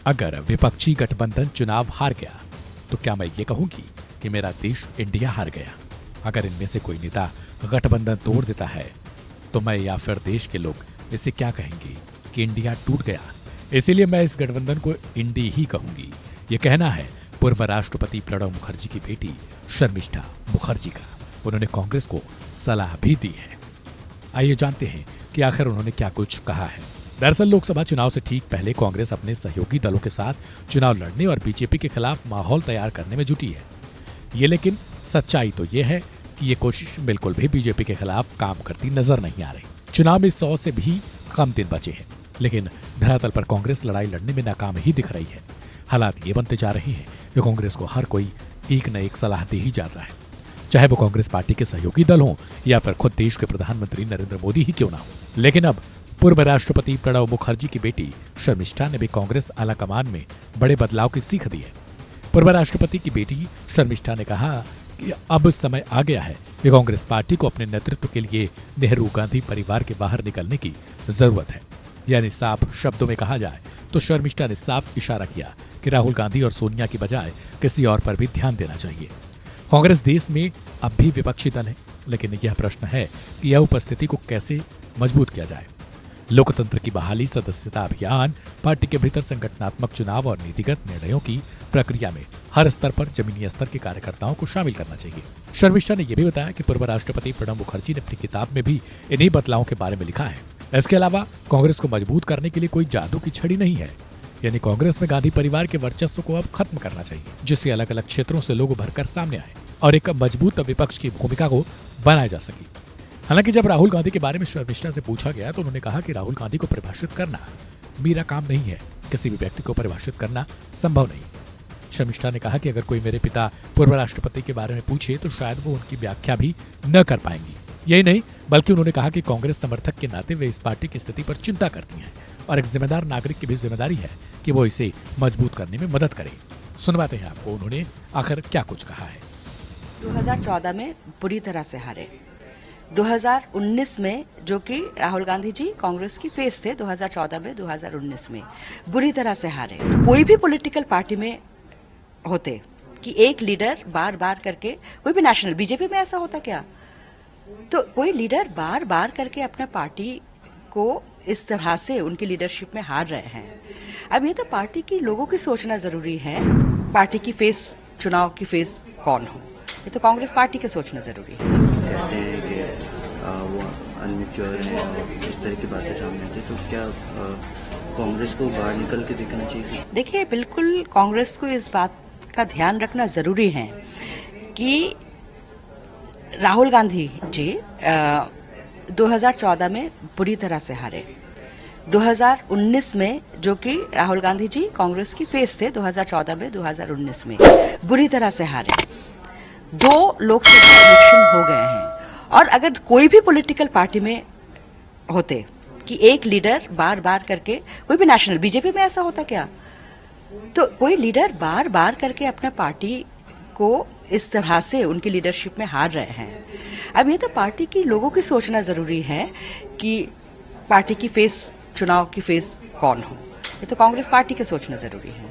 अगर विपक्षी गठबंधन चुनाव हार गया तो क्या मैं ये कहूंगी कि मेरा देश इंडिया हार गया? अगर इनमें से कोई नेता गठबंधन तोड़ देता है तो मैं या फिर देश के लोग इसे क्या कहेंगे कि इंडिया टूट गया? इसीलिए मैं इस गठबंधन को इंडी ही कहूंगी। ये कहना है पूर्व राष्ट्रपति प्रणब मुखर्जी की बेटी शर्मिष्ठा मुखर्जी का। उन्होंने कांग्रेस को सलाह भी दी है। आइए जानते हैं कि आखिर उन्होंने क्या कुछ कहा है। दरअसल लोकसभा चुनाव से ठीक पहले कांग्रेस अपने सहयोगी दलों के साथ चुनाव लड़ने और बीजेपी के खिलाफ माहौल तैयार करने में जुटी है। ये लेकिन सच्चाई तो ये है कि ये कोशिश बिल्कुल भी बीजेपी के खिलाफ काम करती नजर नहीं आ रही। चुनाव में 100 से भी कम दिन बचे हैं, लेकिन धरातल पर कांग्रेस लड़ाई लड़ने में नाकाम ही दिख रही है। हालात ये बनते जा रहे हैं कि कांग्रेस को हर कोई एक न एक सलाह दे ही जाता है, चाहे वो कांग्रेस पार्टी के सहयोगी दल हों या फिर खुद देश के प्रधानमंत्री नरेंद्र मोदी ही क्यों ना हो। लेकिन अब पूर्व राष्ट्रपति प्रणब मुखर्जी की बेटी शर्मिष्ठा ने भी कांग्रेस आलाकमान में बड़े बदलाव की सीख दी है। पूर्व राष्ट्रपति की बेटी शर्मिष्ठा ने कहा कि अब समय आ गया है कि कांग्रेस पार्टी को अपने नेतृत्व के लिए नेहरू गांधी परिवार के बाहर निकलने की जरूरत है। यानी साफ शब्दों में कहा जाए तो शर्मिष्ठा ने साफ इशारा किया कि राहुल गांधी और सोनिया की बजाय किसी और पर भी ध्यान देना चाहिए। कांग्रेस देश में अब भी विपक्षी दल है, लेकिन यह प्रश्न है कि यह उपस्थिति को कैसे मजबूत किया जाए। लोकतंत्र की बहाली, सदस्यता अभियान, पार्टी के भीतर संगठनात्मक चुनाव और नीतिगत निर्णयों की प्रक्रिया में हर स्तर पर जमीनी स्तर के कार्यकर्ताओं को शामिल करना चाहिए। शर्मिष्ठा ने यह भी बताया कि पूर्व राष्ट्रपति प्रणब मुखर्जी ने अपनी किताब में भी इन्हीं बदलावों के बारे में लिखा है। इसके अलावा कांग्रेस को मजबूत करने के लिए कोई जादू की छड़ी नहीं है। यानी कांग्रेस में गांधी परिवार के वर्चस्व को अब खत्म करना चाहिए, जिससे अलग अलग क्षेत्रों से लोग उभरकर सामने आए और एक मजबूत विपक्ष की भूमिका को बनाया जा सके। हालांकि जब राहुल गांधी के बारे में शर्मिष्ठा से पूछा गया तो उन्होंने कहा कि राहुल गांधी को परिभाषित करना मेरा काम नहीं है, किसी भी व्यक्ति को परिभाषित करना संभव नहीं। शर्मिष्ठा ने कहा कि अगर कोई मेरे पिता पूर्व राष्ट्रपति के बारे में पूछे तो शायद वो उनकी व्याख्या भी न कर पाएंगी। यही नहीं, बल्कि उन्होंने कहा कि कांग्रेस समर्थक के नाते वे इस पार्टी की स्थिति पर चिंता करती हैं और एक जिम्मेदार नागरिक की भी जिम्मेदारी है कि वो इसे मजबूत करने में मदद करे। सुनवाते हैं आपको उन्होंने आखिर क्या कुछ कहा है। 2014 में बुरी तरह से हारे, 2019 में जो कि राहुल गांधी जी कांग्रेस की फेस थे, 2014 में 2019 में बुरी तरह से हारे। कोई भी पॉलिटिकल पार्टी में होते कि एक लीडर बार बार करके, कोई भी नेशनल, बीजेपी में ऐसा होता क्या? तो कोई लीडर बार बार करके अपना पार्टी को इस तरह से उनकी लीडरशिप में हार रहे हैं। अब ये तो पार्टी की लोगों की सोचना जरूरी है, पार्टी की फेस, चुनाव की फेस कौन हो, ये तो कांग्रेस पार्टी के सोचना जरूरी है। कहते हैं कि वो अनमेच्योर है और इस तरह की बातें सामने आती, तो क्या कांग्रेस को बाहर निकल के दिखना चाहिए? देखिए, बिल्कुल कांग्रेस को इस बात का ध्यान रखना जरूरी है कि राहुल गांधी जी 2014 में बुरी तरह से हारे, 2019 में जो कि राहुल गांधी जी कांग्रेस की फेस थे, 2014 में 2019 में बुरी तरह से हारे। 2 लोकसभा इलेक्शन हो गए हैं और अगर कोई भी पॉलिटिकल पार्टी में होते कि एक लीडर बार बार करके, कोई भी नेशनल, बीजेपी में ऐसा होता क्या? तो कोई लीडर बार बार करके अपना पार्टी को इस तरह से उनकी लीडरशिप में हार रहे हैं। अब ये तो पार्टी की लोगों की सोचना जरूरी है कि पार्टी की फेस, चुनाव की फेस कौन हो, ये तो कांग्रेस पार्टी के सोचना जरूरी है।